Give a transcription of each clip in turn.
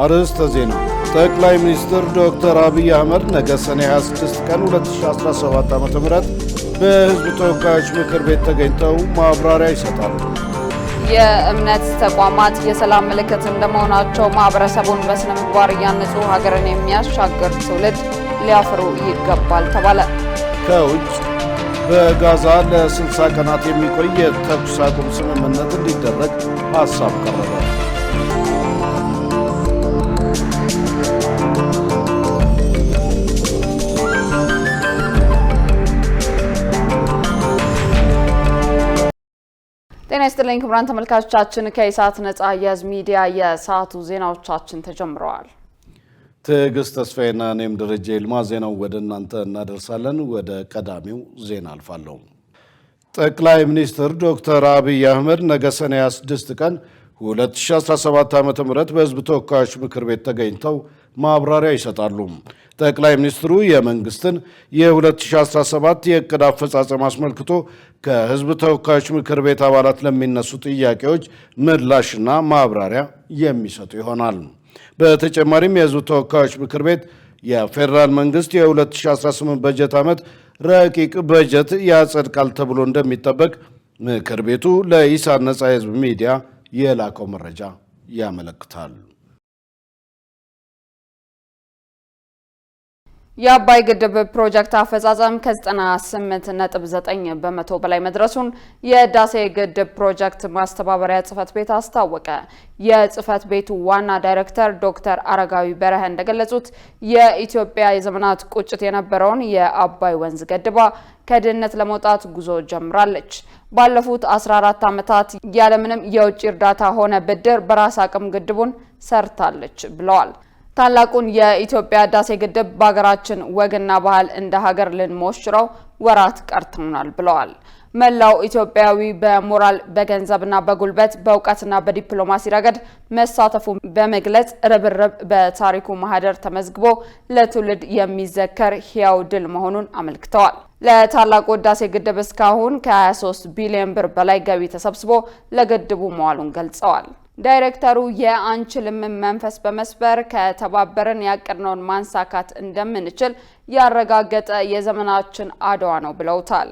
አርዕስተ ዜና። ጠቅላይ ሚኒስትር ዶክተር አብይ አህመድ ነገ ሰኔ 26 ቀን 2017 ዓ.ም በሕዝብ ተወካዮች ምክር ቤት ተገኝተው ማብራሪያ ይሰጣሉ። የእምነት ተቋማት የሰላም ምልክት እንደመሆናቸው ማህበረሰቡን በስነ ምግባር እያነጹ ሀገርን የሚያሻግር ትውልድ ሊያፈሩ ይገባል ተባለ። ከውጭ በጋዛ ለ60 ቀናት የሚቆይ የተኩስ አቁም ስምምነት እንዲደረግ ሐሳብ ቀረበ። ጤና ይስጥልኝ ክቡራን ተመልካቾቻችን፣ ከኢሳት ነጻ የህዝብ ሚዲያ የሰዓቱ ዜናዎቻችን ተጀምረዋል። ትዕግስት ተስፋዬና እኔም ደረጀ ይልማ ዜናው ወደ እናንተ እናደርሳለን። ወደ ቀዳሚው ዜና አልፋለሁ። ጠቅላይ ሚኒስትር ዶክተር አብይ አህመድ ነገ ሰኔ 26 ቀን 2017 ዓ.ም በሕዝብ ተወካዮች ምክር ቤት ተገኝተው ማብራሪያ ይሰጣሉ። ጠቅላይ ሚኒስትሩ የመንግስትን የ2017 የዕቅድ አፈጻጸም አስመልክቶ ከሕዝብ ተወካዮች ምክር ቤት አባላት ለሚነሱ ጥያቄዎች ምላሽና ማብራሪያ የሚሰጡ ይሆናል። በተጨማሪም የሕዝብ ተወካዮች ምክር ቤት የፌዴራል መንግስት የ2018 በጀት ዓመት ረቂቅ በጀት ያጸድቃል ተብሎ እንደሚጠበቅ ምክር ቤቱ ለኢሳት ነጻ የህዝብ ሚዲያ የላከው መረጃ ያመለክታል። የአባይ ግድብ ፕሮጀክት አፈጻጸም ከ98.9 በመቶ በላይ መድረሱን የህዳሴ ግድብ ፕሮጀክት ማስተባበሪያ ጽህፈት ቤት አስታወቀ። የጽህፈት ቤቱ ዋና ዳይሬክተር ዶክተር አረጋዊ በረሀ እንደገለጹት የኢትዮጵያ የዘመናት ቁጭት የነበረውን የአባይ ወንዝ ገድባ ከድህነት ለመውጣት ጉዞ ጀምራለች። ባለፉት 14 ዓመታት ያለምንም የውጭ እርዳታ ሆነ ብድር በራስ አቅም ግድቡን ሰርታለች ብለዋል። ታላቁን የኢትዮጵያ ህዳሴ ግድብ በሀገራችን ወግና ባህል እንደ ሀገር ልንሞሽረው ወራት ቀርተውናል ብለዋል። መላው ኢትዮጵያዊ በሞራል በገንዘብና በጉልበት በእውቀትና በዲፕሎማሲ ረገድ መሳተፉ በመግለጽ ርብርብ በታሪኩ ማህደር ተመዝግቦ ለትውልድ የሚዘከር ሕያው ድል መሆኑን አመልክተዋል። ለታላቁ ህዳሴ ግድብ እስካሁን ከ23 ቢሊዮን ብር በላይ ገቢ ተሰብስቦ ለግድቡ መዋሉን ገልጸዋል። ዳይሬክተሩ የአንችልም መንፈስ በመስበር ከተባበርን ያቀድነውን ማንሳካት እንደምንችል ያረጋገጠ የዘመናችን አድዋ ነው ብለውታል።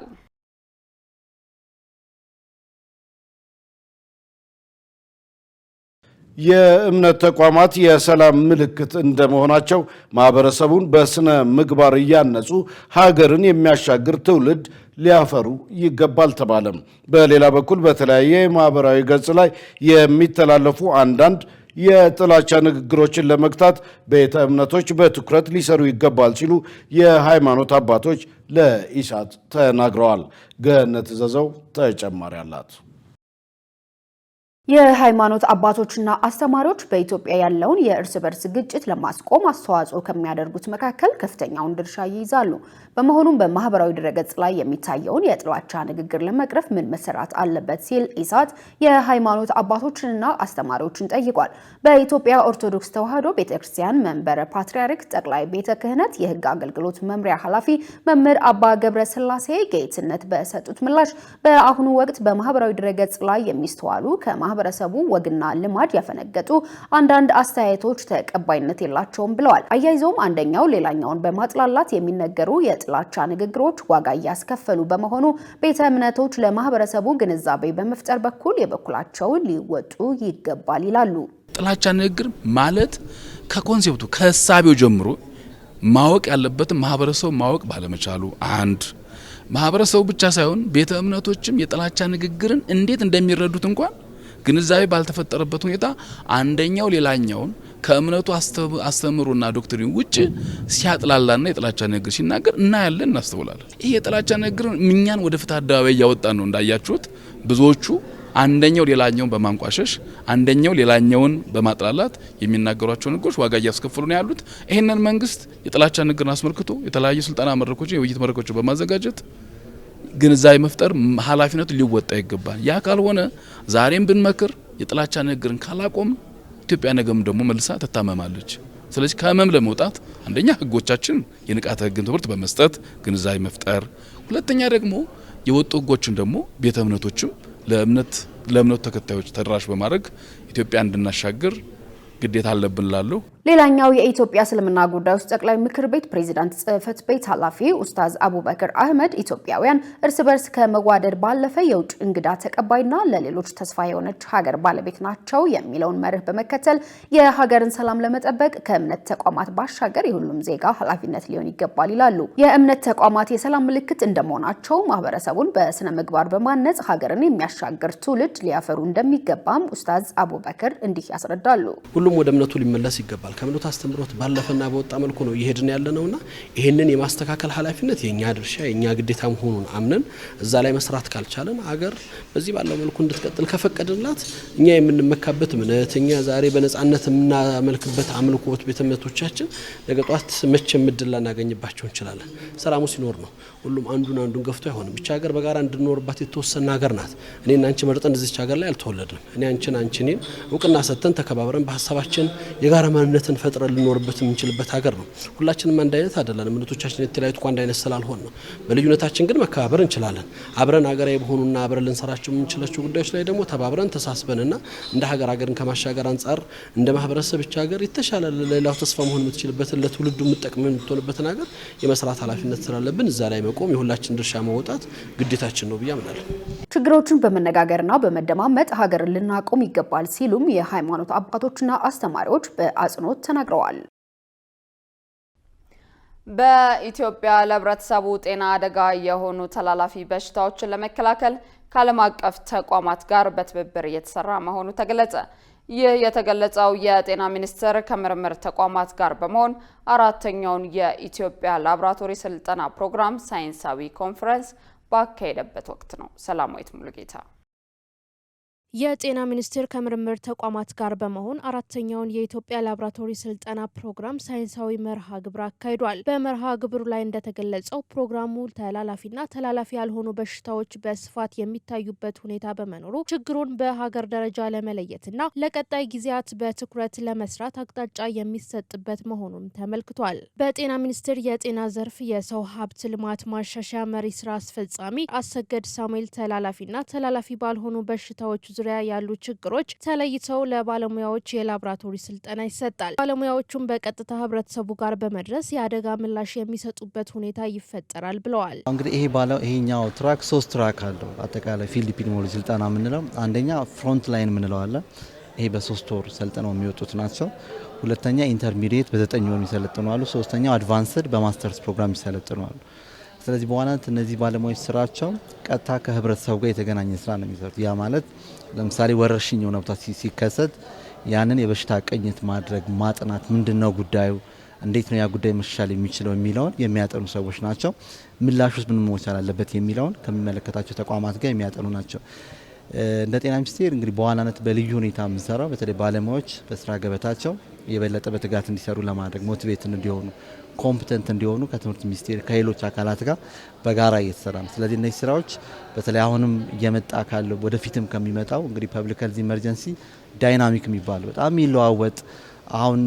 የእምነት ተቋማት የሰላም ምልክት እንደመሆናቸው ማህበረሰቡን በስነ ምግባር እያነጹ ሀገርን የሚያሻግር ትውልድ ሊያፈሩ ይገባል ተባለም። በሌላ በኩል በተለያየ ማህበራዊ ገጽ ላይ የሚተላለፉ አንዳንድ የጥላቻ ንግግሮችን ለመግታት ቤተ እምነቶች በትኩረት ሊሰሩ ይገባል ሲሉ የሃይማኖት አባቶች ለኢሳት ተናግረዋል። ገነት ዘዘው ተጨማሪ አላት። የሃይማኖት አባቶችና አስተማሪዎች በኢትዮጵያ ያለውን የእርስ በርስ ግጭት ለማስቆም አስተዋጽኦ ከሚያደርጉት መካከል ከፍተኛውን ድርሻ ይይዛሉ። በመሆኑም በማህበራዊ ድረገጽ ላይ የሚታየውን የጥላቻ ንግግር ለመቅረፍ ምን መሰራት አለበት ሲል ኢሳት የሃይማኖት አባቶችንና አስተማሪዎችን ጠይቋል። በኢትዮጵያ ኦርቶዶክስ ተዋሕዶ ቤተክርስቲያን መንበረ ፓትርያርክ ጠቅላይ ቤተ ክህነት የሕግ አገልግሎት መምሪያ ኃላፊ መምህር አባ ገብረ ሥላሴ ጌትነት በሰጡት ምላሽ በአሁኑ ወቅት በማህበራዊ ድረገጽ ላይ የሚስተዋሉ ከማህበረሰቡ ወግና ልማድ ያፈነገጡ አንዳንድ አስተያየቶች ተቀባይነት የላቸውም ብለዋል። አያይዘውም አንደኛው ሌላኛውን በማጥላላት የሚነገሩ የጥላቻ ንግግሮች ዋጋ እያስከፈሉ በመሆኑ ቤተ እምነቶች ለማህበረሰቡ ግንዛቤ በመፍጠር በኩል የበኩላቸውን ሊወጡ ይገባል ይላሉ። ጥላቻ ንግግር ማለት ከኮንሴፕቱ ከሀሳቢው ጀምሮ ማወቅ ያለበትን ማህበረሰቡ ማወቅ ባለመቻሉ አንድ ማህበረሰቡ ብቻ ሳይሆን ቤተ እምነቶችም የጥላቻ ንግግርን እንዴት እንደሚረዱት እንኳን ግንዛቤ ባልተፈጠረበት ሁኔታ አንደኛው ሌላኛውን ከእምነቱ አስተምሮና ዶክትሪን ውጭ ሲያጥላላና የጥላቻ ንግግር ሲናገር እናያለን፣ እናስተውላለን። ይሄ የጥላቻ ንግግር እኛን ወደ ፍትህ አደባባይ እያወጣን ነው። እንዳያችሁት ብዙዎቹ አንደኛው ሌላኛውን በማንቋሸሽ አንደኛው ሌላኛውን በማጥላላት የሚናገሯቸው ንግግሮች ዋጋ እያስከፈሉ ነው ያሉት። ይሄንን መንግስት የጥላቻ ንግግርን አስመልክቶ የተለያዩ ስልጠና መድረኮችን የውይይት መድረኮችን በማዘጋጀት ግንዛቤ መፍጠር ኃላፊነቱ ሊወጣ ይገባል። ያ ካልሆነ ዛሬም ብንመክር የጥላቻ ንግግርን ካላቆም ኢትዮጵያ ነገም ደግሞ መልሳ ትታመማለች። ስለዚህ ከህመም ለመውጣት አንደኛ ህጎቻችን የንቃተ ህግን ትምህርት በመስጠት ግንዛቤ መፍጠር፣ ሁለተኛ ደግሞ የወጡ ህጎችን ደግሞ ቤተ እምነቶችም ለእምነቱ ተከታዮች ተደራሽ በማድረግ ኢትዮጵያ እንድናሻገር ግዴታ አለብን ላለው። ሌላኛው የኢትዮጵያ እስልምና ጉዳዮች ጠቅላይ ምክር ቤት ፕሬዝዳንት ጽህፈት ቤት ኃላፊ ኡስታዝ አቡበከር አህመድ ኢትዮጵያውያን እርስ በርስ ከመዋደድ ባለፈ የውጭ እንግዳ ተቀባይና ለሌሎች ተስፋ የሆነች ሀገር ባለቤት ናቸው የሚለውን መርህ በመከተል የሀገርን ሰላም ለመጠበቅ ከእምነት ተቋማት ባሻገር የሁሉም ዜጋ ኃላፊነት ሊሆን ይገባል ይላሉ። የእምነት ተቋማት የሰላም ምልክት እንደመሆናቸው ማህበረሰቡን በስነ ምግባር በማነጽ ሀገርን የሚያሻግር ትውልድ ሊያፈሩ እንደሚገባም ኡስታዝ አቡበከር እንዲህ ያስረዳሉ። ሁሉም ወደ እምነቱ ሊመለስ ይገባል። ከእምነቱ አስተምሮት ባለፈና በወጣ መልኩ ነው እየሄድን ያለነውና ይሄንን የማስተካከል ኃላፊነት የኛ ድርሻ የኛ ግዴታ መሆኑን አምነን እዛ ላይ መስራት ካልቻለን አገር በዚህ ባለው መልኩ እንድትቀጥል ከፈቀድንላት እኛ የምንመካበት እምነት እኛ ዛሬ በነጻነት የምናመልክበት አምልኮት ቤተ እምነቶቻችን ነገ ጧት መቼ ምድል ላናገኝባቸው እንችላለን። ሰላሙ ሲኖር ነው። ሁሉም አንዱን ገፍቶ አይሆንም። ብቻ ሀገር በጋራ እንድንኖርባት የተወሰነ ሀገር ናት። እኔና አንቺ መርጠን እዚች ሀገር ላይ አልተወለድንም። እኔ አንቺን አንቺ እኔን እውቅና ሰጥተን ተከባብረን በሀሳባችን የጋራ ማንነትን ፈጥረን ልንኖርበት የምንችልበት ሀገር ነው። ሁላችንም አንድ አይነት አይደለም። እምነቶቻችን የተለያዩት አንድ አይነት ስላልሆነ ነው። በልዩነታችን ግን መከባበር እንችላለን። አብረን ሀገራዊ በሆኑና አብረን ልንሰራቸው የምንችላቸው ጉዳዮች ላይ ደግሞ ተባብረን ተሳስበንና እንደ ሀገርን ከማሻገር አንጻር እንደ ማህበረሰብ ብቻ ሀገር የተሻለ ለሌላው ተስፋ መሆን የምትችልበትን ለትውልዱ የምትጠቅም የምትሆንበትን ሀገር የመስራት ኃላፊነት ስላለብን እዛ ላይ መቆም የሁላችን ድርሻ መውጣት ግዴታችን ነው ብዬ አምናለሁ። ችግሮችን በመነጋገርና በመደማመጥ ሀገርን ልናቆም ይገባል ሲሉም የሃይማኖት አባቶችና አስተማሪዎች በአጽንኦት ተናግረዋል። በኢትዮጵያ ለህብረተሰቡ ጤና አደጋ የሆኑ ተላላፊ በሽታዎችን ለመከላከል ከዓለም አቀፍ ተቋማት ጋር በትብብር እየተሰራ መሆኑ ተገለጸ። ይህ የተገለጸው የጤና ሚኒስቴር ከምርምር ተቋማት ጋር በመሆን አራተኛውን የኢትዮጵያ ላቦራቶሪ ስልጠና ፕሮግራም ሳይንሳዊ ኮንፈረንስ ባካሄደበት ወቅት ነው። ሰላማዊት ሙሉጌታ የጤና ሚኒስቴር ከምርምር ተቋማት ጋር በመሆን አራተኛውን የኢትዮጵያ ላቦራቶሪ ስልጠና ፕሮግራም ሳይንሳዊ መርሃ ግብር አካሂዷል። በመርሃ ግብሩ ላይ እንደተገለጸው ፕሮግራሙ ተላላፊና ተላላፊ ያልሆኑ በሽታዎች በስፋት የሚታዩበት ሁኔታ በመኖሩ ችግሩን በሀገር ደረጃ ለመለየትና ለቀጣይ ጊዜያት በትኩረት ለመስራት አቅጣጫ የሚሰጥበት መሆኑን ተመልክቷል። በጤና ሚኒስቴር የጤና ዘርፍ የሰው ሀብት ልማት ማሻሻያ መሪ ስራ አስፈጻሚ አሰገድ ሳሙኤል ተላላፊና ተላላፊ ባልሆኑ በሽታዎች ዙሪያ ያሉ ችግሮች ተለይተው ለባለሙያዎች የላቦራቶሪ ስልጠና ይሰጣል። ባለሙያዎቹም በቀጥታ ህብረተሰቡ ጋር በመድረስ የአደጋ ምላሽ የሚሰጡበት ሁኔታ ይፈጠራል ብለዋል። እንግዲህ ይሄኛው ትራክ 3 ትራክ አለው። አጠቃላይ ፊልድ ኢፒዲሚዮሎጂ ስልጠና የምንለው አንደኛ ፍሮንት ላይን የምንለው አለ። ይሄ በ3 ወር ሰልጥነው የሚወጡት ናቸው። ሁለተኛ ኢንተርሚዲየት በ9 ወር የሚሰለጥኑ አሉ። ሶስተኛው አድቫንስድ በማስተርስ ፕሮግራም የሚሰለጥኑ አሉ። ስለዚህ በዋናነት እነዚህ ባለሙያዎች ስራቸው ቀጥታ ከህብረተሰቡ ጋር የተገናኘ ስራ ነው የሚሰሩት። ያ ማለት ለምሳሌ ወረርሽኝ የሆነ ቦታ ሲከሰት ያንን የበሽታ ቅኝት ማድረግ ማጥናት፣ ምንድነው ጉዳዩ፣ እንዴት ነው ያ ጉዳይ መሻሻል የሚችለው የሚለውን የሚያጠኑ ሰዎች ናቸው። ምላሽ ውስጥ ምን መሆን አለበት የሚለውን ከሚመለከታቸው ተቋማት ጋር የሚያጠኑ ናቸው። እንደ ጤና ሚኒስቴር እንግዲህ በዋናነት በልዩ ሁኔታ የምንሰራው በተለይ ባለሙያዎች በስራ ገበታቸው የበለጠ በትጋት እንዲሰሩ ለማድረግ ሞቲቬት እንዲሆኑ ኮምፒተንት እንዲሆኑ ከትምህርት ሚኒስቴር ከሌሎች አካላት ጋር በጋራ እየተሰራ ነው። ስለዚህ እነዚህ ስራዎች በተለይ አሁንም እየመጣ ካለው ወደፊትም ከሚመጣው እንግዲህ ፐብሊክ ሄልዝ ኢመርጀንሲ ዳይናሚክ የሚባለው በጣም የሚለዋወጥ አሁን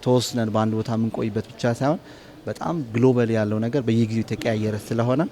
ተወስነን በአንድ ቦታ የምንቆይበት ብቻ ሳይሆን በጣም ግሎባል ያለው ነገር በየጊዜው የተቀያየረ ስለሆነ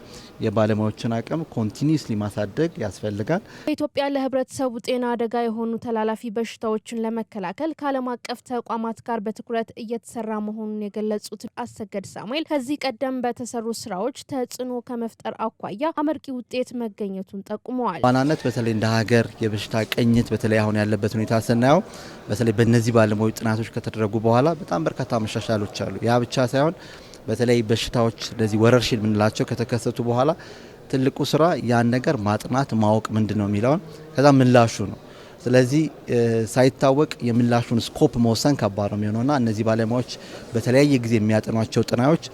የባለሙያዎችን አቅም ኮንቲኒዩስሊ ማሳደግ ያስፈልጋል። በኢትዮጵያ ለህብረተሰቡ ጤና አደጋ የሆኑ ተላላፊ በሽታዎችን ለመከላከል ከዓለም አቀፍ ተቋማት ጋር በትኩረት እየተሰራ መሆኑን የገለጹት አሰገድ ሳሙኤል ከዚህ ቀደም በተሰሩ ስራዎች ተጽዕኖ ከመፍጠር አኳያ አመርቂ ውጤት መገኘቱን ጠቁመዋል። ዋናነት በተለይ እንደ ሀገር የበሽታ ቅኝት በተለይ አሁን ያለበት ሁኔታ ስናየው በተለይ በእነዚህ ባለሙያዎች ጥናቶች ከተደረጉ በኋላ በጣም በርካታ መሻሻሎች አሉ። ያ ብቻ ሳይሆን በተለይ በሽታዎች እንደዚህ ወረርሽኝ የምንላቸው ከተከሰቱ በኋላ ትልቁ ስራ ያን ነገር ማጥናት ማወቅ ምንድነው የሚለውን ከዛ ምላሹ ነው። ስለዚህ ሳይታወቅ የምላሹን ስኮፕ መወሰን ከባድ ነው የሚሆነውና እነዚህ ባለሙያዎች በተለያየ ጊዜ የሚያጠኗቸው ጥናቶች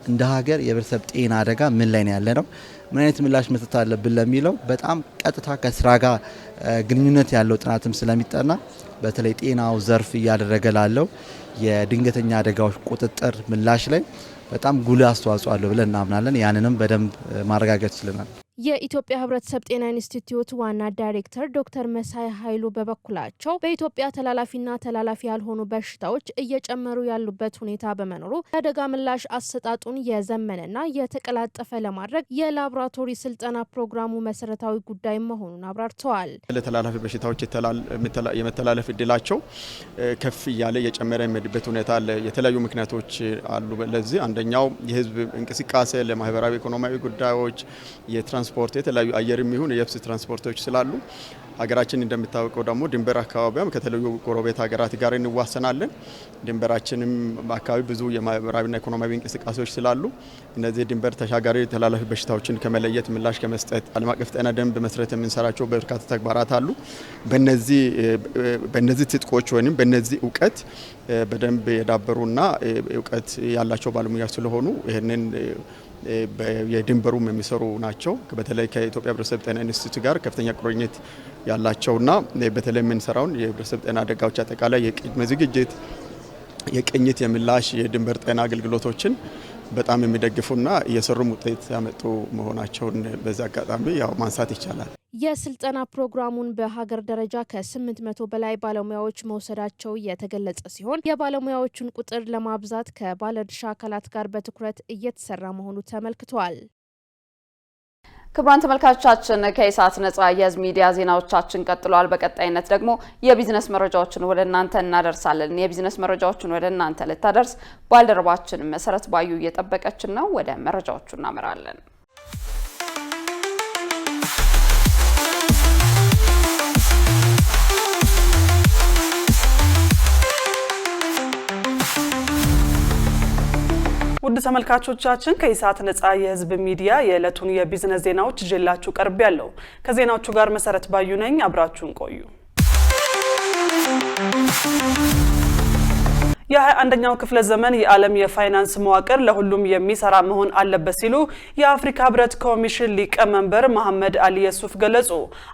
እንደ ሀገር የህብረተሰብ ጤና አደጋ ምን ላይ ነው ያለነው፣ ምን አይነት ምላሽ መስጠት አለብን ለሚለው በጣም ቀጥታ ከስራ ጋር ግንኙነት ያለው ጥናትም ስለሚጠና በተለይ ጤናው ዘርፍ እያደረገ ላለው የድንገተኛ አደጋዎች ቁጥጥር ምላሽ ላይ በጣም ጉልህ አስተዋጽኦ አለው ብለን እናምናለን። ያንንም በደንብ ማረጋገጥ ችለናል። የኢትዮጵያ ሕብረተሰብ ጤና ኢንስቲትዩት ዋና ዳይሬክተር ዶክተር መሳይ ኃይሉ በበኩላቸው በኢትዮጵያ ተላላፊና ተላላፊ ያልሆኑ በሽታዎች እየጨመሩ ያሉበት ሁኔታ በመኖሩ የአደጋ ምላሽ አሰጣጡን የዘመነና የተቀላጠፈ ለማድረግ የላቦራቶሪ ስልጠና ፕሮግራሙ መሰረታዊ ጉዳይ መሆኑን አብራርተዋል። ለተላላፊ በሽታዎች የመተላለፍ እድላቸው ከፍ እያለ የጨመረ የሚሄድበት ሁኔታ አለ። የተለያዩ ምክንያቶች አሉ። ለዚህ አንደኛው የህዝብ እንቅስቃሴ ለማህበራዊ ኢኮኖሚያዊ ጉዳዮች የትራንስፖርት የተለያዩ አየርም ይሁን የየብስ ትራንስፖርቶች ስላሉ ሀገራችን እንደምታወቀው ደግሞ ድንበር አካባቢም ከተለያዩ ጎረቤት ሀገራት ጋር እንዋሰናለን። ድንበራችንም አካባቢ ብዙ የማህበራዊና ኢኮኖሚያዊ እንቅስቃሴዎች ስላሉ እነዚህ ድንበር ተሻጋሪ ተላላፊ በሽታዎችን ከመለየት ምላሽ ከመስጠት ዓለም አቀፍ ጤና ደንብ መሰረት የምንሰራቸው በርካታ ተግባራት አሉ። በእነዚህ ትጥቆች ወይም በእነዚህ እውቀት በደንብ የዳበሩና እውቀት ያላቸው ባለሙያዎች ስለሆኑ ይህንን የድንበሩም የሚሰሩ ናቸው። በተለይ ከኢትዮጵያ ሕብረተሰብ ጤና ኢንስቲትዩት ጋር ከፍተኛ ቁርኝት ያላቸውና በተለይ የምንሰራውን የሕብረተሰብ ጤና አደጋዎች አጠቃላይ የቅድመ ዝግጅት፣ የቅኝት፣ የምላሽ የድንበር ጤና አገልግሎቶችን በጣም የሚደግፉና እየሰሩም ውጤት ያመጡ መሆናቸውን በዚህ አጋጣሚ ያው ማንሳት ይቻላል። የስልጠና ፕሮግራሙን በሀገር ደረጃ ከ800 በላይ ባለሙያዎች መውሰዳቸው የተገለጸ ሲሆን የባለሙያዎቹን ቁጥር ለማብዛት ከባለድርሻ አካላት ጋር በትኩረት እየተሰራ መሆኑ ተመልክቷል። ክቡራን ተመልካቾቻችን ከኢሳት ነጻ የህዝብ ሚዲያ ዜናዎቻችን ቀጥሏል። በቀጣይነት ደግሞ የቢዝነስ መረጃዎችን ወደ እናንተ እናደርሳለን። የቢዝነስ መረጃዎችን ወደ እናንተ ልታደርስ ባልደረባችን መሰረት ባዩ እየጠበቀችን ነው። ወደ መረጃዎቹ እናመራለን። ውድ ተመልካቾቻችን ከኢሳት ነጻ የህዝብ ሚዲያ የዕለቱን የቢዝነስ ዜናዎች ይዤላችሁ ቀርቤያለሁ። ከዜናዎቹ ጋር መሰረት ባዩ ነኝ። አብራችሁን ቆዩ። የ21ኛው ክፍለ ዘመን የዓለም የፋይናንስ መዋቅር ለሁሉም የሚሰራ መሆን አለበት ሲሉ የአፍሪካ ህብረት ኮሚሽን ሊቀመንበር መሐመድ አሊ የሱፍ ገለጹ።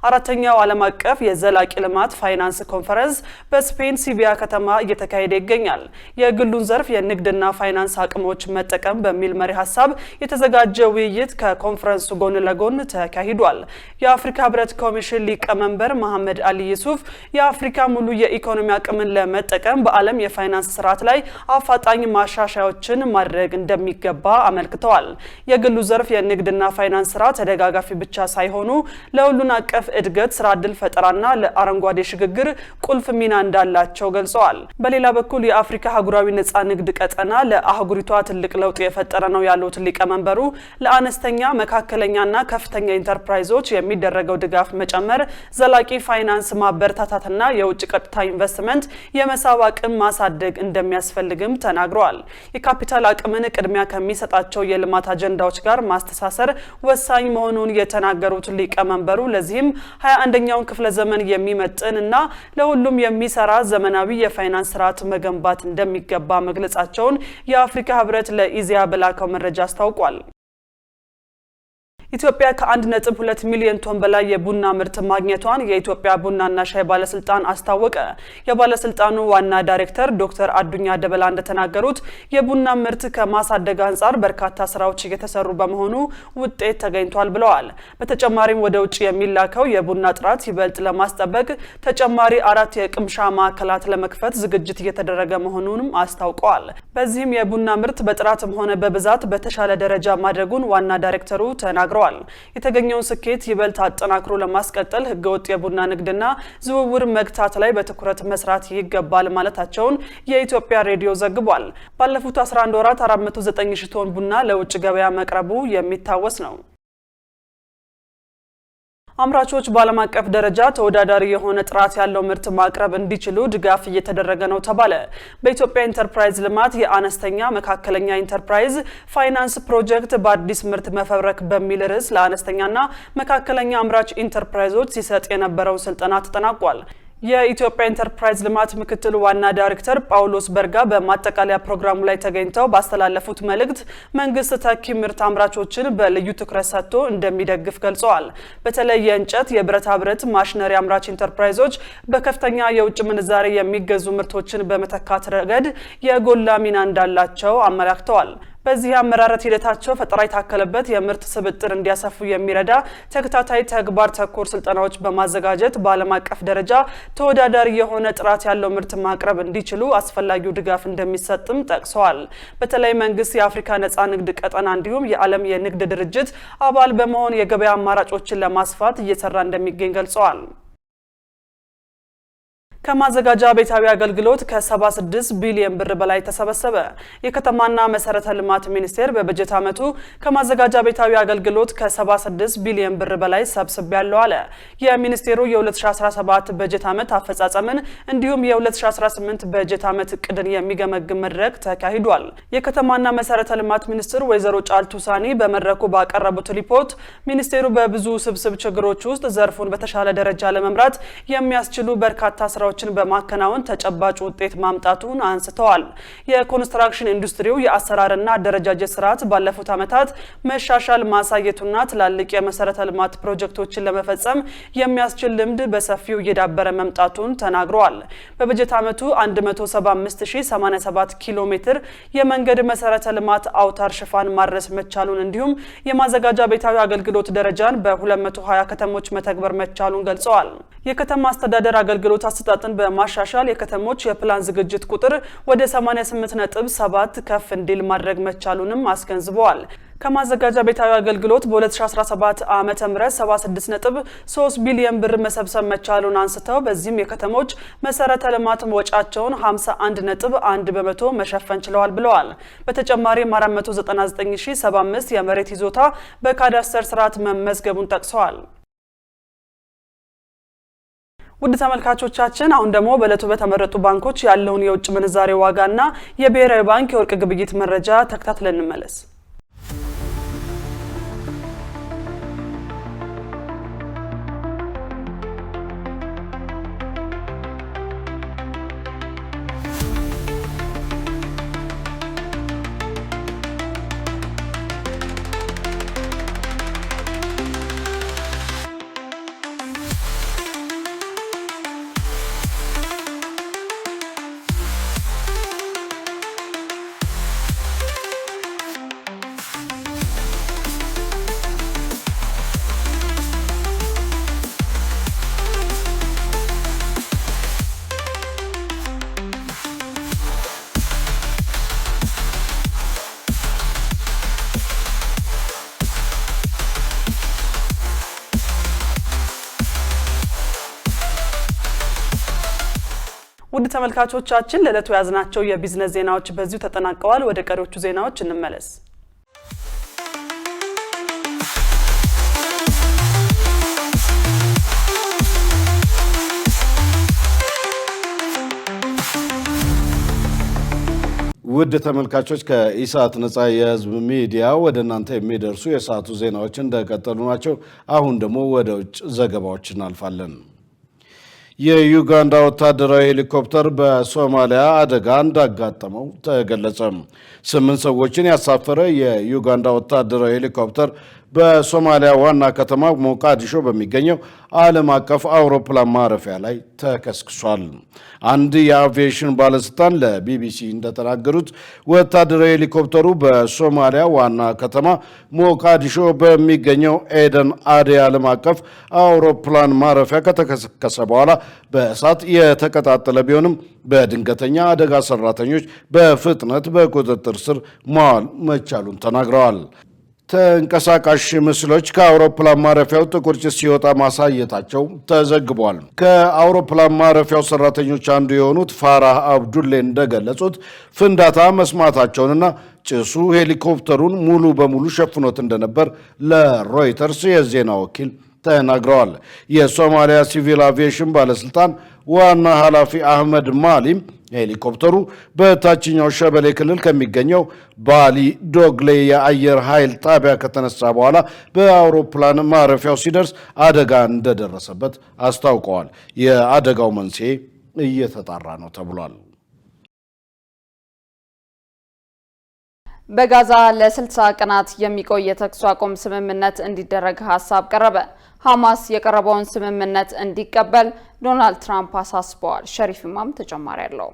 አራተኛው ዓለም አቀፍ የዘላቂ ልማት ፋይናንስ ኮንፈረንስ በስፔን ሲቪያ ከተማ እየተካሄደ ይገኛል። የግሉን ዘርፍ የንግድና ፋይናንስ አቅሞች መጠቀም በሚል መሪ ሀሳብ የተዘጋጀ ውይይት ከኮንፈረንሱ ጎን ለጎን ተካሂዷል። የአፍሪካ ህብረት ኮሚሽን ሊቀመንበር መሐመድ አሊ የሱፍ የአፍሪካ ሙሉ የኢኮኖሚ አቅምን ለመጠቀም በዓለም የፋይናንስ ስርዓት ላይ አፋጣኝ ማሻሻያዎችን ማድረግ እንደሚገባ አመልክተዋል። የግሉ ዘርፍ የንግድና ፋይናንስ ስራ ተደጋጋፊ ብቻ ሳይሆኑ ለሁሉን አቀፍ እድገት፣ ስራ ዕድል ፈጠራና ለአረንጓዴ ሽግግር ቁልፍ ሚና እንዳላቸው ገልጸዋል። በሌላ በኩል የአፍሪካ አህጉራዊ ነጻ ንግድ ቀጠና ለአህጉሪቷ ትልቅ ለውጥ የፈጠረ ነው ያሉት ሊቀመንበሩ ለአነስተኛ መካከለኛና ከፍተኛ ኢንተርፕራይዞች የሚደረገው ድጋፍ መጨመር፣ ዘላቂ ፋይናንስ ማበረታታትና የውጭ ቀጥታ ኢንቨስትመንት የመሳብ አቅም ማሳደግ እንደሚያስፈልግም ተናግረዋል። የካፒታል አቅምን ቅድሚያ ከሚሰጣቸው የልማት አጀንዳዎች ጋር ማስተሳሰር ወሳኝ መሆኑን የተናገሩት ሊቀመንበሩ ለዚህም 21ኛውን ክፍለ ዘመን የሚመጥን እና ለሁሉም የሚሰራ ዘመናዊ የፋይናንስ ስርዓት መገንባት እንደሚገባ መግለጻቸውን የአፍሪካ ህብረት ለኢዜአ በላከው መረጃ አስታውቋል። ኢትዮጵያ ከ1.2 ሚሊዮን ቶን በላይ የቡና ምርት ማግኘቷን የኢትዮጵያ ቡናና ሻይ ባለስልጣን አስታወቀ። የባለስልጣኑ ዋና ዳይሬክተር ዶክተር አዱኛ ደበላ እንደተናገሩት የቡና ምርት ከማሳደግ አንጻር በርካታ ስራዎች እየተሰሩ በመሆኑ ውጤት ተገኝቷል ብለዋል። በተጨማሪም ወደ ውጭ የሚላከው የቡና ጥራት ይበልጥ ለማስጠበቅ ተጨማሪ 4 የቅምሻ ማዕከላት ለመክፈት ዝግጅት እየተደረገ መሆኑንም አስታውቀዋል። በዚህም የቡና ምርት በጥራትም ሆነ በብዛት በተሻለ ደረጃ ማድረጉን ዋና ዳይሬክተሩ ተናግረዋል። የተገኘውን ስኬት ይበልጥ አጠናክሮ ለማስቀጠል ህገወጥ የቡና ንግድና ዝውውር መግታት ላይ በትኩረት መስራት ይገባል ማለታቸውን የኢትዮጵያ ሬዲዮ ዘግቧል። ባለፉት 11 ወራት 409 ሺህ ቶን ቡና ለውጭ ገበያ መቅረቡ የሚታወስ ነው። አምራቾች በዓለም አቀፍ ደረጃ ተወዳዳሪ የሆነ ጥራት ያለው ምርት ማቅረብ እንዲችሉ ድጋፍ እየተደረገ ነው ተባለ። በኢትዮጵያ ኢንተርፕራይዝ ልማት የአነስተኛ መካከለኛ ኢንተርፕራይዝ ፋይናንስ ፕሮጀክት በአዲስ ምርት መፈብረክ በሚል ርዕስ ለአነስተኛና መካከለኛ አምራች ኢንተርፕራይዞች ሲሰጥ የነበረው ስልጠና ተጠናቋል። የኢትዮጵያ ኢንተርፕራይዝ ልማት ምክትል ዋና ዳይሬክተር ጳውሎስ በርጋ በማጠቃለያ ፕሮግራሙ ላይ ተገኝተው ባስተላለፉት መልእክት መንግስት ተኪ ምርት አምራቾችን በልዩ ትኩረት ሰጥቶ እንደሚደግፍ ገልጸዋል። በተለይ የእንጨት፣ የብረታ ብረት፣ ማሽነሪ አምራች ኢንተርፕራይዞች በከፍተኛ የውጭ ምንዛሬ የሚገዙ ምርቶችን በመተካት ረገድ የጎላ ሚና እንዳላቸው አመላክተዋል። በዚህ አመራረት ሂደታቸው ፈጠራ የታከለበት የምርት ስብጥር እንዲያሰፉ የሚረዳ ተከታታይ ተግባር ተኮር ስልጠናዎች በማዘጋጀት በዓለም አቀፍ ደረጃ ተወዳዳሪ የሆነ ጥራት ያለው ምርት ማቅረብ እንዲችሉ አስፈላጊው ድጋፍ እንደሚሰጥም ጠቅሰዋል። በተለይ መንግስት የአፍሪካ ነጻ ንግድ ቀጠና እንዲሁም የዓለም የንግድ ድርጅት አባል በመሆን የገበያ አማራጮችን ለማስፋት እየሰራ እንደሚገኝ ገልጸዋል። ከማዘጋጃ ቤታዊ አገልግሎት ከ76 ቢሊዮን ብር በላይ ተሰበሰበ። የከተማና መሰረተ ልማት ሚኒስቴር በበጀት ዓመቱ ከማዘጋጃ ቤታዊ አገልግሎት ከ76 ቢሊዮን ብር በላይ ሰብስቤያለሁ አለ። የሚኒስቴሩ የ2017 በጀት ዓመት አፈጻጸምን እንዲሁም የ2018 በጀት ዓመት እቅድን የሚገመግም መድረክ ተካሂዷል። የከተማና መሰረተ ልማት ሚኒስትር ወይዘሮ ጫልቱ ሳኒ በመድረኩ ባቀረቡት ሪፖርት ሚኒስቴሩ በብዙ ስብስብ ችግሮች ውስጥ ዘርፉን በተሻለ ደረጃ ለመምራት የሚያስችሉ በርካታ ስራዎችን በማከናወን ተጨባጭ ውጤት ማምጣቱን አንስተዋል። የኮንስትራክሽን ኢንዱስትሪው የአሰራርና አደረጃጀት ስርዓት ባለፉት ዓመታት መሻሻል ማሳየቱና ትላልቅ የመሰረተ ልማት ፕሮጀክቶችን ለመፈጸም የሚያስችል ልምድ በሰፊው እየዳበረ መምጣቱን ተናግረዋል። በበጀት ዓመቱ 175087 ኪሎ ሜትር የመንገድ መሰረተ ልማት አውታር ሽፋን ማድረስ መቻሉን እንዲሁም የማዘጋጃ ቤታዊ አገልግሎት ደረጃን በ220 ከተሞች መተግበር መቻሉን ገልጸዋል። የከተማ አስተዳደር አገልግሎት አሰጣጥን በማሻሻል የከተሞች የፕላን ዝግጅት ቁጥር ወደ 88.7 ከፍ እንዲል ማድረግ መቻሉንም አስገንዝበዋል። ከማዘጋጃ ቤታዊ አገልግሎት በ2017 ዓመተ ምህረት 76.3 ቢሊዮን ብር መሰብሰብ መቻሉን አንስተው በዚህም የከተሞች መሰረተ ልማት ወጫቸውን 51.1 በመቶ መሸፈን ችለዋል ብለዋል። በተጨማሪም 499075 የመሬት ይዞታ በካዳስተር ስርዓት መመዝገቡን ጠቅሰዋል። ውድ ተመልካቾቻችን አሁን ደግሞ በእለቱ በተመረጡ ባንኮች ያለውን የውጭ ምንዛሬ ዋጋና የብሔራዊ ባንክ የወርቅ ግብይት መረጃ ተከታትለን እንመለስ። ውድ ተመልካቾቻችን ለዕለቱ ያዝናቸው የቢዝነስ ዜናዎች በዚሁ ተጠናቀዋል። ወደ ቀሪዎቹ ዜናዎች እንመለስ። ውድ ተመልካቾች ከኢሳት ነጻ የህዝብ ሚዲያ ወደ እናንተ የሚደርሱ የሰዓቱ ዜናዎች እንደቀጠሉ ናቸው። አሁን ደግሞ ወደ ውጭ ዘገባዎች እናልፋለን። የዩጋንዳ ወታደራዊ ሄሊኮፕተር በሶማሊያ አደጋ እንዳጋጠመው ተገለጸ። 8 ሰዎችን ያሳፈረ የዩጋንዳ ወታደራዊ ሄሊኮፕተር በሶማሊያ ዋና ከተማ ሞቃዲሾ በሚገኘው ዓለም አቀፍ አውሮፕላን ማረፊያ ላይ ተከስክሷል። አንድ የአቪዬሽን ባለስልጣን ለቢቢሲ እንደተናገሩት ወታደራዊ ሄሊኮፕተሩ በሶማሊያ ዋና ከተማ ሞቃዲሾ በሚገኘው ኤደን አዴ ዓለም አቀፍ አውሮፕላን ማረፊያ ከተከሰከሰ በኋላ በእሳት የተቀጣጠለ ቢሆንም በድንገተኛ አደጋ ሰራተኞች በፍጥነት በቁጥጥር ስር ማዋል መቻሉን ተናግረዋል። ተንቀሳቃሽ ምስሎች ከአውሮፕላን ማረፊያው ጥቁር ጭስ ሲወጣ ማሳየታቸው ተዘግቧል። ከአውሮፕላን ማረፊያው ሰራተኞች አንዱ የሆኑት ፋራህ አብዱሌ እንደገለጹት ፍንዳታ መስማታቸውንና ጭሱ ሄሊኮፕተሩን ሙሉ በሙሉ ሸፍኖት እንደነበር ለሮይተርስ የዜና ወኪል ተናግረዋል። የሶማሊያ ሲቪል አቪዬሽን ባለስልጣን ዋና ኃላፊ አህመድ ማሊም ሄሊኮፕተሩ በታችኛው ሸበሌ ክልል ከሚገኘው ባሊ ዶግሌ የአየር ኃይል ጣቢያ ከተነሳ በኋላ በአውሮፕላን ማረፊያው ሲደርስ አደጋ እንደደረሰበት አስታውቀዋል። የአደጋው መንስኤ እየተጣራ ነው ተብሏል። በጋዛ ለ60 ቀናት የሚቆይ የተኩስ አቁም ስምምነት እንዲደረግ ሀሳብ ቀረበ። ሐማስ የቀረበውን ስምምነት እንዲቀበል ዶናልድ ትራምፕ አሳስበዋል። ሸሪፍ ኢማም ተጨማሪ አለው።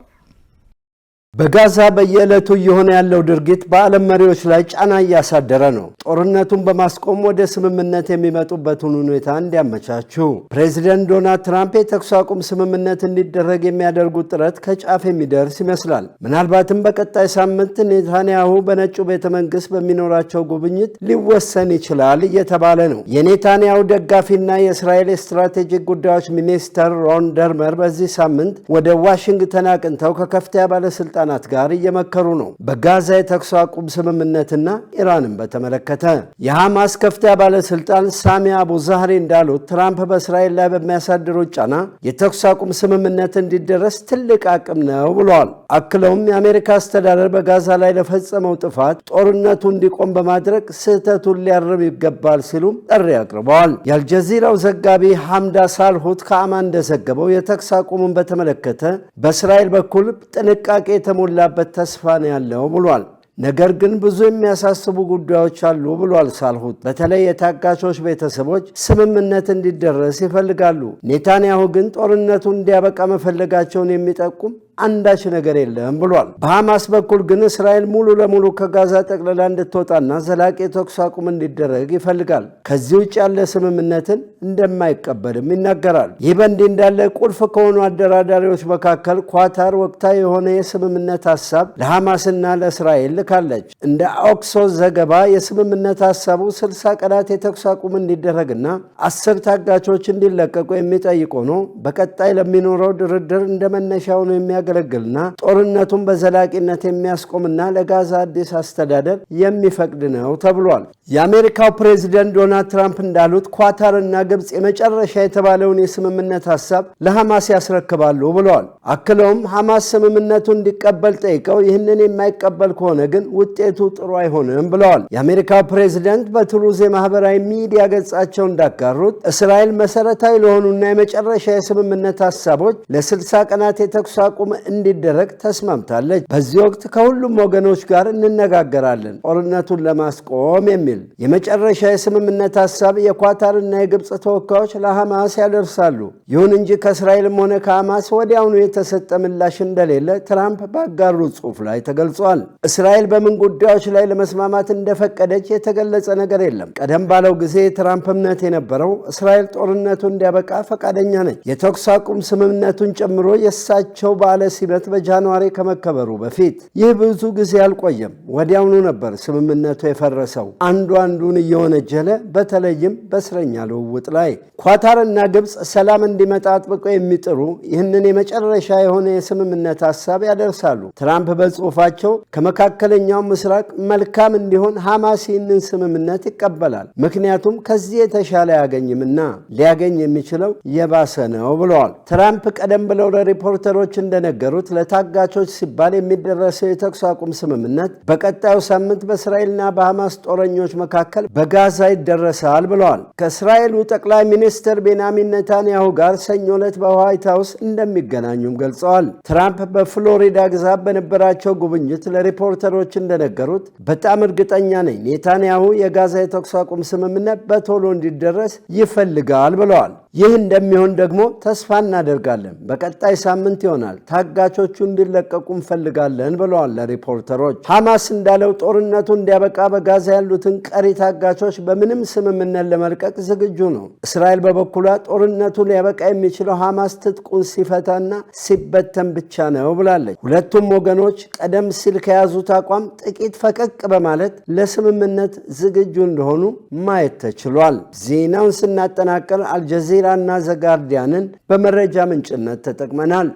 በጋዛ በየዕለቱ እየሆነ ያለው ድርጊት በዓለም መሪዎች ላይ ጫና እያሳደረ ነው። ጦርነቱን በማስቆም ወደ ስምምነት የሚመጡበትን ሁኔታ እንዲያመቻቹ ፕሬዚደንት ዶናልድ ትራምፕ የተኩስ አቁም ስምምነት እንዲደረግ የሚያደርጉት ጥረት ከጫፍ የሚደርስ ይመስላል። ምናልባትም በቀጣይ ሳምንት ኔታንያሁ በነጩ ቤተ መንግስት በሚኖራቸው ጉብኝት ሊወሰን ይችላል እየተባለ ነው። የኔታንያሁ ደጋፊና የእስራኤል ስትራቴጂክ ጉዳዮች ሚኒስተር ሮን ደርመር በዚህ ሳምንት ወደ ዋሽንግተን አቅንተው ከከፍተኛ ባለስልጣናት ጋር እየመከሩ ነው። በጋዛ የተኩስ አቁም ስምምነትና ኢራንን በተመለከተ የሐማስ ከፍተኛ ባለስልጣን ሳሚ አቡ ዛህሪ እንዳሉት ትራምፕ በእስራኤል ላይ በሚያሳድሩት ጫና የተኩስ አቁም ስምምነት እንዲደረስ ትልቅ አቅም ነው ብለዋል። አክለውም የአሜሪካ አስተዳደር በጋዛ ላይ ለፈጸመው ጥፋት ጦርነቱ እንዲቆም በማድረግ ስህተቱን ሊያርም ይገባል ሲሉም ጥሪ አቅርበዋል። የአልጀዚራው ዘጋቢ ሐምዳ ሳልሁት ከአማን እንደዘገበው የተኩስ አቁሙን በተመለከተ በእስራኤል በኩል ጥንቃቄ የተሞላበት ተስፋ ነው ያለው ብሏል። ነገር ግን ብዙ የሚያሳስቡ ጉዳዮች አሉ ብሏል ሳልሁት። በተለይ የታጋቾች ቤተሰቦች ስምምነት እንዲደረስ ይፈልጋሉ። ኔታንያሁ ግን ጦርነቱ እንዲያበቃ መፈለጋቸውን የሚጠቁም አንዳች ነገር የለም ብሏል። በሐማስ በኩል ግን እስራኤል ሙሉ ለሙሉ ከጋዛ ጠቅልላ እንድትወጣና ዘላቂ የተኩስ አቁም እንዲደረግ ይፈልጋል። ከዚህ ውጭ ያለ ስምምነትን እንደማይቀበልም ይናገራል። ይህ በእንዲህ እንዳለ ቁልፍ ከሆኑ አደራዳሪዎች መካከል ኳታር ወቅታዊ የሆነ የስምምነት ሀሳብ ለሐማስና ለእስራኤል ልካለች። እንደ ኦክሶስ ዘገባ የስምምነት ሀሳቡ 60 ቀናት የተኩስ አቁም እንዲደረግና 10 ታጋቾች እንዲለቀቁ የሚጠይቅ ሆኖ በቀጣይ ለሚኖረው ድርድር እንደ መነሻ ሆኖ የሚያገለግልና ጦርነቱን በዘላቂነት የሚያስቆምና ለጋዛ አዲስ አስተዳደር የሚፈቅድ ነው ተብሏል። የአሜሪካው ፕሬዚደንት ዶናልድ ትራምፕ እንዳሉት ኳታርና ግብፅ የመጨረሻ የተባለውን የስምምነት ሀሳብ ለሐማስ ያስረክባሉ ብለዋል። አክለውም ሐማስ ስምምነቱ እንዲቀበል ጠይቀው ይህንን የማይቀበል ከሆነ ግን ውጤቱ ጥሩ አይሆንም ብለዋል። የአሜሪካው ፕሬዚደንት በቱሉዝ የማህበራዊ ሚዲያ ገጻቸው እንዳጋሩት እስራኤል መሰረታዊ ለሆኑና የመጨረሻ የስምምነት ሀሳቦች ለ60 ቀናት የተኩስ አቁም እንዲደረግ ተስማምታለች። በዚህ ወቅት ከሁሉም ወገኖች ጋር እንነጋገራለን ጦርነቱን ለማስቆም የሚል የመጨረሻ የስምምነት ሀሳብ የኳታርና የግብፅ ተወካዮች ለሐማስ ያደርሳሉ። ይሁን እንጂ ከእስራኤልም ሆነ ከሐማስ ወዲያውኑ የተሰጠ ምላሽ እንደሌለ ትራምፕ ባጋሩ ጽሑፍ ላይ ተገልጿል። እስራኤል በምን ጉዳዮች ላይ ለመስማማት እንደፈቀደች የተገለጸ ነገር የለም። ቀደም ባለው ጊዜ የትራምፕ እምነት የነበረው እስራኤል ጦርነቱ እንዲያበቃ ፈቃደኛ ነች። የተኩስ አቁም ስምምነቱን ጨምሮ የእሳቸው በዓለ ሲመት በጃንዋሪ ከመከበሩ በፊት ይህ ብዙ ጊዜ አልቆየም። ወዲያውኑ ነበር ስምምነቱ የፈረሰው። አንዱ አንዱን እየወነጀለ በተለይም በእስረኛ ልውውጥ ላይ ኳታርና ግብፅ ሰላም እንዲመጣ አጥብቀው የሚጥሩ ይህንን የመጨረሻ የሆነ የስምምነት ሀሳብ ያደርሳሉ። ትራምፕ በጽሑፋቸው ከመካከለኛው ምስራቅ መልካም እንዲሆን ሐማስ ይህንን ስምምነት ይቀበላል፣ ምክንያቱም ከዚህ የተሻለ አያገኝምና ሊያገኝ የሚችለው የባሰ ነው ብለዋል። ትራምፕ ቀደም ብለው ለሪፖርተሮች እንደነገሩት ለታጋቾች ሲባል የሚደረሰው የተኩስ አቁም ስምምነት በቀጣዩ ሳምንት በእስራኤልና በሐማስ ጦረኞች መካከል በጋዛ ይደረሳል ብለዋል። ከእስራኤሉ ጠቅላይ ሚኒስትር ቤንያሚን ኔታንያሁ ጋር ሰኞ ዕለት በዋይት ሃውስ እንደሚገናኙም ገልጸዋል። ትራምፕ በፍሎሪዳ ግዛት በነበራቸው ጉብኝት ለሪፖርተሮች እንደነገሩት በጣም እርግጠኛ ነኝ ኔታንያሁ የጋዛ የተኩስ አቁም ስምምነት በቶሎ እንዲደረስ ይፈልጋል ብለዋል። ይህ እንደሚሆን ደግሞ ተስፋ እናደርጋለን። በቀጣይ ሳምንት ይሆናል። ታጋቾቹ እንዲለቀቁ እንፈልጋለን ብለዋል ለሪፖርተሮች። ሐማስ እንዳለው ጦርነቱ እንዲያበቃ በጋዛ ያሉትን ቀሪ ታጋቾች በምንም ስምምነት ለመልቀቅ ዝግጁ ነው። እስራኤል በበኩሏ ጦርነቱ ሊያበቃ የሚችለው ሐማስ ትጥቁን ሲፈታና ሲበተን ብቻ ነው ብላለች። ሁለቱም ወገኖች ቀደም ሲል ከያዙት አቋም ጥቂት ፈቀቅ በማለት ለስምምነት ዝግጁ እንደሆኑ ማየት ተችሏል። ዜናውን ስናጠናቀር አልጀዚራ እና ዘጋርዲያንን በመረጃ ምንጭነት ተጠቅመናል።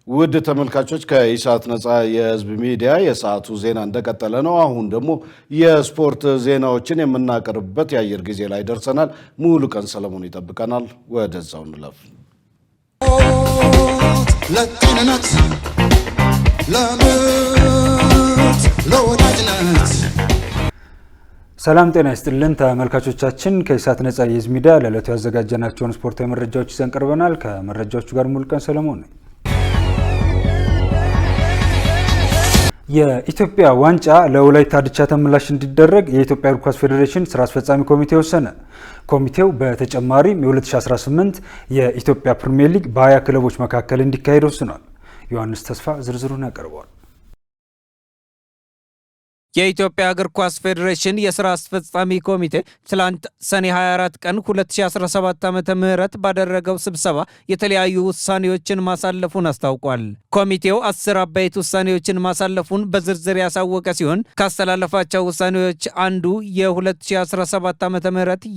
ውድ ተመልካቾች ከኢሳት ነጻ የህዝብ ሚዲያ የሰዓቱ ዜና እንደቀጠለ ነው። አሁን ደግሞ የስፖርት ዜናዎችን የምናቀርብበት የአየር ጊዜ ላይ ደርሰናል። ሙሉ ቀን ሰለሞን ይጠብቀናል። ወደዛው እንለፍ። ለጤንነት፣ ለምርት፣ ለወዳጅነት ሰላም ጤና ይስጥልን ተመልካቾቻችን። ከኢሳት ነጻ የህዝብ ሚዲያ ለዕለቱ ያዘጋጀናቸውን ስፖርታዊ መረጃዎች ይዘን ቀርበናል። ከመረጃዎቹ ጋር ሙሉቀን ሰለሞን ነኝ። የኢትዮጵያ ዋንጫ ለወላይታ ድቻ ተመላሽ እንዲደረግ የኢትዮጵያ እግር ኳስ ፌዴሬሽን ስራ አስፈጻሚ ኮሚቴ ወሰነ። ኮሚቴው በተጨማሪም የ2018 የኢትዮጵያ ፕሪሚየር ሊግ በ20 ክለቦች መካከል እንዲካሄድ ወስኗል። ዮሐንስ ተስፋ ዝርዝሩን ያቀርበዋል። የኢትዮጵያ እግር ኳስ ፌዴሬሽን የስራ አስፈጻሚ ኮሚቴ ትላንት ሰኔ 24 ቀን 2017 ዓ.ም ባደረገው ስብሰባ የተለያዩ ውሳኔዎችን ማሳለፉን አስታውቋል። ኮሚቴው 10 አበይት ውሳኔዎችን ማሳለፉን በዝርዝር ያሳወቀ ሲሆን ካስተላለፋቸው ውሳኔዎች አንዱ የ2017 ዓ.ም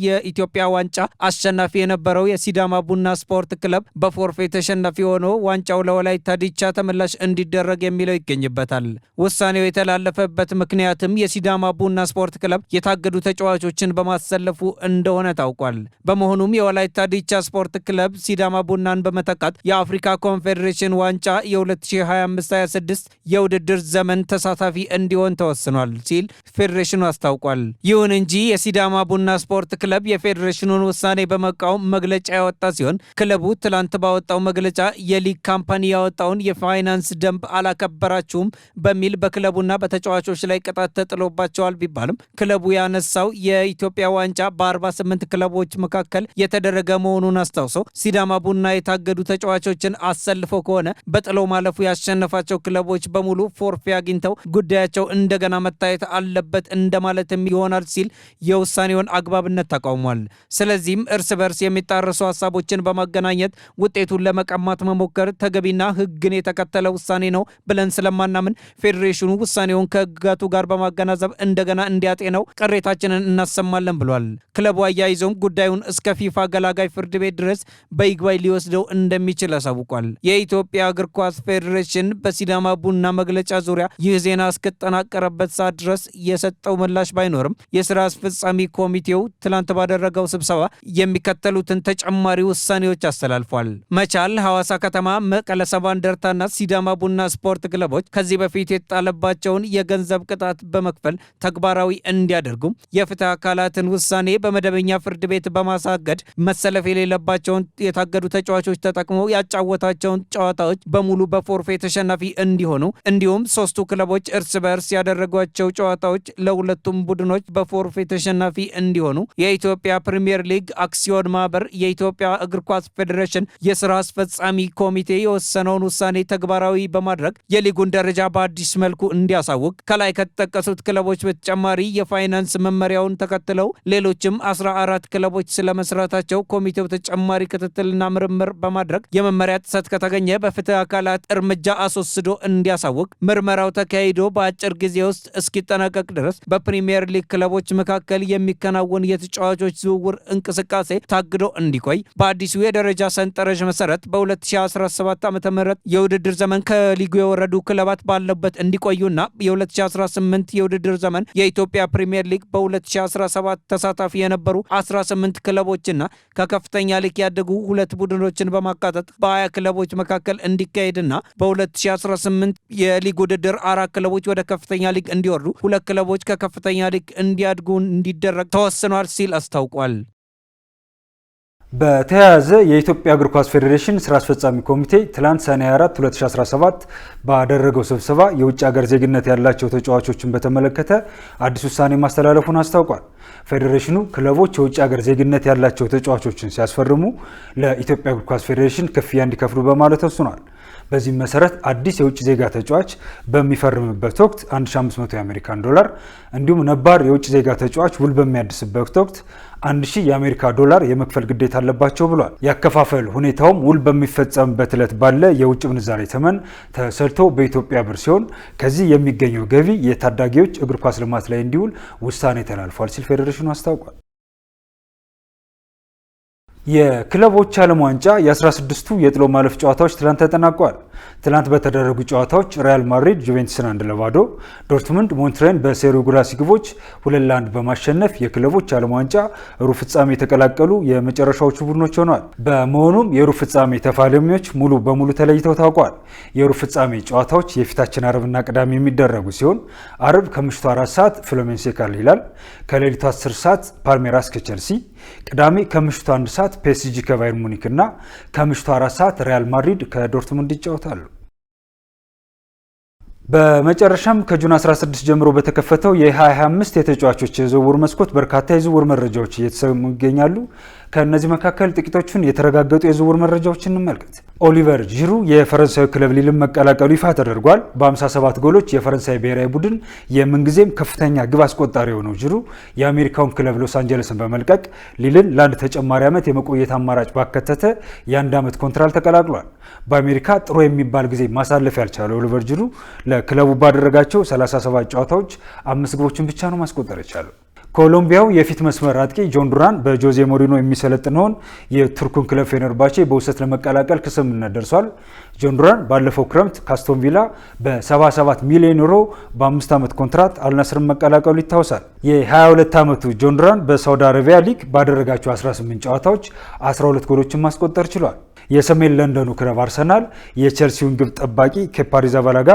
የኢትዮጵያ ዋንጫ አሸናፊ የነበረው የሲዳማ ቡና ስፖርት ክለብ በፎርፌ ተሸናፊ ሆኖ ዋንጫው ለወላይታ ዲቻ ተመላሽ እንዲደረግ የሚለው ይገኝበታል። ውሳኔው የተላለፈበት ምክንያት የሲዳማ ቡና ስፖርት ክለብ የታገዱ ተጫዋቾችን በማሰለፉ እንደሆነ ታውቋል። በመሆኑም የወላይታ ዲቻ ስፖርት ክለብ ሲዳማ ቡናን በመተካት የአፍሪካ ኮንፌዴሬሽን ዋንጫ የ2025-26 የውድድር ዘመን ተሳታፊ እንዲሆን ተወስኗል ሲል ፌዴሬሽኑ አስታውቋል። ይሁን እንጂ የሲዳማ ቡና ስፖርት ክለብ የፌዴሬሽኑን ውሳኔ በመቃወም መግለጫ ያወጣ ሲሆን ክለቡ ትላንት ባወጣው መግለጫ የሊግ ካምፓኒ ያወጣውን የፋይናንስ ደንብ አላከበራችሁም በሚል በክለቡና በተጫዋቾች ላይ ቅጣት ተጥሎባቸዋል ቢባልም ክለቡ ያነሳው የኢትዮጵያ ዋንጫ በ48 ክለቦች መካከል የተደረገ መሆኑን አስታውሰው ሲዳማ ቡና የታገዱ ተጫዋቾችን አሰልፈው ከሆነ በጥሎ ማለፉ ያሸነፋቸው ክለቦች በሙሉ ፎርፌ አግኝተው ጉዳያቸው እንደገና መታየት አለበት እንደማለትም ይሆናል ሲል የውሳኔውን አግባብነት ተቃውሟል። ስለዚህም እርስ በርስ የሚጣረሱ ሀሳቦችን በማገናኘት ውጤቱን ለመቀማት መሞከር ተገቢና ሕግን የተከተለ ውሳኔ ነው ብለን ስለማናምን ፌዴሬሽኑ ውሳኔውን ከሕግጋቱ ጋር በማገናዘብ እንደገና እንዲያጤነው ቅሬታችንን እናሰማለን ብሏል። ክለቡ አያይዘውም ጉዳዩን እስከ ፊፋ ገላጋይ ፍርድ ቤት ድረስ በይግባኝ ሊወስደው እንደሚችል አሳውቋል። የኢትዮጵያ እግር ኳስ ፌዴሬሽን በሲዳማ ቡና መግለጫ ዙሪያ ይህ ዜና እስከተጠናቀረበት ሰዓት ድረስ የሰጠው ምላሽ ባይኖርም የስራ አስፈጻሚ ኮሚቴው ትላንት ባደረገው ስብሰባ የሚከተሉትን ተጨማሪ ውሳኔዎች አስተላልፏል። መቻል፣ ሐዋሳ ከተማ፣ መቀለ ሰባ እንደርታና ሲዳማ ቡና ስፖርት ክለቦች ከዚህ በፊት የተጣለባቸውን የገንዘብ ቅጣት በመክፈል ተግባራዊ እንዲያደርጉም የፍትህ አካላትን ውሳኔ በመደበኛ ፍርድ ቤት በማሳገድ መሰለፍ የሌለባቸውን የታገዱ ተጫዋቾች ተጠቅመው ያጫወታቸውን ጨዋታዎች በሙሉ በፎርፌ ተሸናፊ እንዲሆኑ እንዲሁም ሶስቱ ክለቦች እርስ በእርስ ያደረጓቸው ጨዋታዎች ለሁለቱም ቡድኖች በፎርፌ ተሸናፊ እንዲሆኑ የኢትዮጵያ ፕሪሚየር ሊግ አክሲዮን ማህበር የኢትዮጵያ እግር ኳስ ፌዴሬሽን የስራ አስፈጻሚ ኮሚቴ የወሰነውን ውሳኔ ተግባራዊ በማድረግ የሊጉን ደረጃ በአዲስ መልኩ እንዲያሳውቅ ከላይ ከተጠቀሱት ክለቦች በተጨማሪ የፋይናንስ መመሪያውን ተከትለው ሌሎችም 14 ክለቦች ስለመስራታቸው ኮሚቴው ተጨማሪ ክትትልና ምርምር በማድረግ የመመሪያ ጥሰት ከተገኘ በፍትህ አካላት እርምጃ አስወስዶ እንዲያሳውቅ ምርመራው ተካሂዶ በአጭር ጊዜ ውስጥ እስኪጠናቀቅ ድረስ በፕሪሚየር ሊግ ክለቦች መካከል የሚከናወን የተጫዋቾች ዝውውር እንቅስቃሴ ታግዶ እንዲቆይ በአዲሱ የደረጃ ሰንጠረዥ መሰረት በ2017 ዓ.ም የውድድር ዘመን ከሊጉ የወረዱ ክለባት ባለበት እንዲቆዩና የ2018 የውድድር ዘመን የኢትዮጵያ ፕሪሚየር ሊግ በ2017 ተሳታፊ የነበሩ 18 ክለቦችና ከከፍተኛ ሊግ ያደጉ ሁለት ቡድኖችን በማካተት በ20 ክለቦች መካከል እንዲካሄድና በ2018 የሊግ ውድድር 4 ክለቦች ወደ ከፍተኛ ሊግ እንዲወርዱ፣ ሁለት ክለቦች ከከፍተኛ ሊግ እንዲያድጉ እንዲደረግ ተወስኗል ሲል አስታውቋል። በተያያዘ የኢትዮጵያ እግር ኳስ ፌዴሬሽን ስራ አስፈጻሚ ኮሚቴ ትላንት ሰኔ 4 2017 ባደረገው ስብሰባ የውጭ ሀገር ዜግነት ያላቸው ተጫዋቾችን በተመለከተ አዲስ ውሳኔ ማስተላለፉን አስታውቋል። ፌዴሬሽኑ ክለቦች የውጭ ሀገር ዜግነት ያላቸው ተጫዋቾችን ሲያስፈርሙ ለኢትዮጵያ እግር ኳስ ፌዴሬሽን ክፍያ እንዲከፍሉ በማለት ወስኗል። በዚህም መሰረት አዲስ የውጭ ዜጋ ተጫዋች በሚፈርምበት ወቅት 1500 የአሜሪካን ዶላር እንዲሁም ነባር የውጭ ዜጋ ተጫዋች ውል በሚያድስበት ወቅት 1000 የአሜሪካ ዶላር የመክፈል ግዴታ አለባቸው ብሏል። ያከፋፈል ሁኔታውም ውል በሚፈጸምበት ዕለት ባለ የውጭ ምንዛሬ ተመን ተሰልቶ በኢትዮጵያ ብር ሲሆን ከዚህ የሚገኘው ገቢ የታዳጊዎች እግር ኳስ ልማት ላይ እንዲውል ውሳኔ ተላልፏል ሲል ፌዴሬሽኑ አስታውቋል። የክለቦች ዓለም ዋንጫ የ16ቱ የጥሎ ማለፍ ጨዋታዎች ትላንት ተጠናቀዋል። ትላንት በተደረጉ ጨዋታዎች ሪያል ማድሪድ ጁቬንቱስን 1-0፣ ዶርትሙንድ ሞንትሬን በሴሪው ጉራሲ ግቦች 2-1 በማሸነፍ የክለቦች ዓለም ዋንጫ ሩብ ፍጻሜ የተቀላቀሉ የመጨረሻዎቹ ቡድኖች ሆነዋል። በመሆኑም የሩብ ፍጻሜ ተፋላሚዎች ሙሉ በሙሉ ተለይተው ታውቋል። የሩብ ፍጻሜ ጨዋታዎች የፊታችን አርብና ቅዳሜ የሚደረጉ ሲሆን አርብ ከምሽቱ 4 ሰዓት ፍሉሚንሴ ከአልሂላል፣ ከሌሊቱ 10 ሰዓት ፓልሜራስ ከቼልሲ፣ ቅዳሜ ከምሽቱ 1 ሰዓት ፒኤስጂ ከባየር ሙኒክ እና ከምሽቱ 4 ሰዓት ሪያል ማድሪድ ከዶርትሙንድ ይጫወታሉ። በመጨረሻም ከጁን 16 ጀምሮ በተከፈተው የ2025 የተጫዋቾች የዝውውር መስኮት በርካታ የዝውውር መረጃዎች እየተሰሙ ይገኛሉ። ከእነዚህ መካከል ጥቂቶቹን የተረጋገጡ የዝውውር መረጃዎችን እንመልከት። ኦሊቨር ጂሩ የፈረንሳዩ ክለብ ሊልን መቀላቀሉ ይፋ ተደርጓል። በ57 ጎሎች የፈረንሳይ ብሔራዊ ቡድን የምንጊዜም ከፍተኛ ግብ አስቆጣሪ የሆነው ጂሩ የአሜሪካውን ክለብ ሎስ አንጀለስን በመልቀቅ ሊልን ለአንድ ተጨማሪ ዓመት የመቆየት አማራጭ ባከተተ የአንድ ዓመት ኮንትራት ተቀላቅሏል። በአሜሪካ ጥሩ የሚባል ጊዜ ማሳለፍ ያልቻለው ኦሊቨር ጂሩ ለክለቡ ባደረጋቸው 37 ጨዋታዎች 5 ግቦችን ብቻ ነው ማስቆጠር የቻለው። ኮሎምቢያው የፊት መስመር አጥቂ ጆን ዱራን በጆዜ ሞሪኖ የሚሰለጥነውን የቱርኩን ክለብ ፌነርባቼ በውሰት ለመቀላቀል ከስምምነት ደርሷል። ጆን ዱራን ባለፈው ክረምት ካስቶን ቪላ በ77 ሚሊዮን ዩሮ በ5 ዓመት ኮንትራት አልናስርን መቀላቀሉ ይታወሳል። የ22 ዓመቱ ጆን ዱራን በሳውዲ አረቢያ ሊግ ባደረጋቸው 18 ጨዋታዎች 12 ጎሎችን ማስቆጠር ችሏል። የሰሜን ለንደኑ ክለብ አርሰናል የቼልሲውን ግብ ጠባቂ ኬፓ አሪዛባላጋ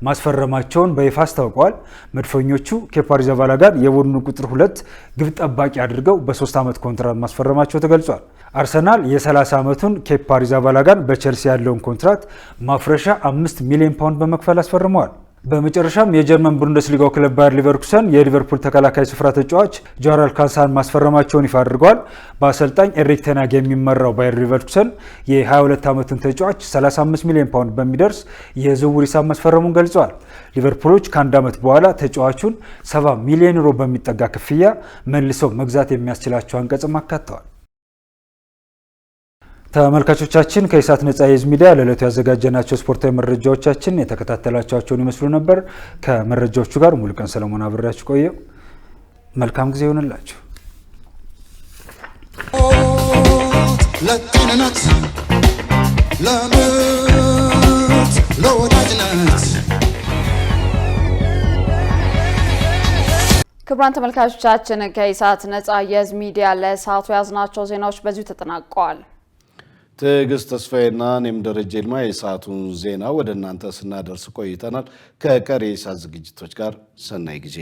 ማስፈረማቸውን በይፋ አስታውቀዋል። መድፈኞቹ ኬፓ አሪዛባላጋን የቡድኑ ቁጥር 2 ግብ ጠባቂ አድርገው በ3 ዓመት ኮንትራት ማስፈረማቸው ተገልጿል። አርሰናል የ30 ዓመቱን ኬፓ አሪዛባላጋን በቼልሲ ያለውን ኮንትራት ማፍረሻ 5 ሚሊዮን ፓውንድ በመክፈል አስፈርመዋል። በመጨረሻም የጀርመን ቡንደስሊጋው ክለብ ባየር ሊቨርኩሰን የሊቨርፑል ተከላካይ ስፍራ ተጫዋች ጆራል ካንሳን ማስፈረማቸውን ይፋ አድርገዋል። በአሰልጣኝ ኤሪክ ቴን ሃግ የሚመራው ባየር ሊቨርኩሰን የ22 ዓመቱን ተጫዋች 35 ሚሊዮን ፓውንድ በሚደርስ የዝውውር ሂሳብ ማስፈረሙን ገልጸዋል። ሊቨርፑሎች ከአንድ ዓመት በኋላ ተጫዋቹን 70 ሚሊዮን ዩሮ በሚጠጋ ክፍያ መልሰው መግዛት የሚያስችላቸው አንቀጽም አካተዋል። ተመልካቾቻችን ከኢሳት ነጻ የህዝብ ሚዲያ ለዕለቱ ያዘጋጀናቸው ስፖርታዊ መረጃዎቻችን የተከታተላችኋቸውን ይመስሉ ነበር። ከመረጃዎቹ ጋር ሙሉቀን ሰለሞን አብሬያችሁ ቆየው። መልካም ጊዜ ይሆንላችሁ። ለጤንነት ለምርት ለወዳጅነት ክቡራን ተመልካቾቻችን ከኢሳት ነጻ የህዝብ ሚዲያ ለሰዓቱ ያዝናቸው ዜናዎች በዚሁ ተጠናቀዋል። ትዕግስት ተስፋዬና እኔም ደረጀ ይልማ የሰዓቱን ዜና ወደ እናንተ ስናደርስ ቆይተናል። ከቀሪ የኢሳት ዝግጅቶች ጋር ሰናይ ጊዜ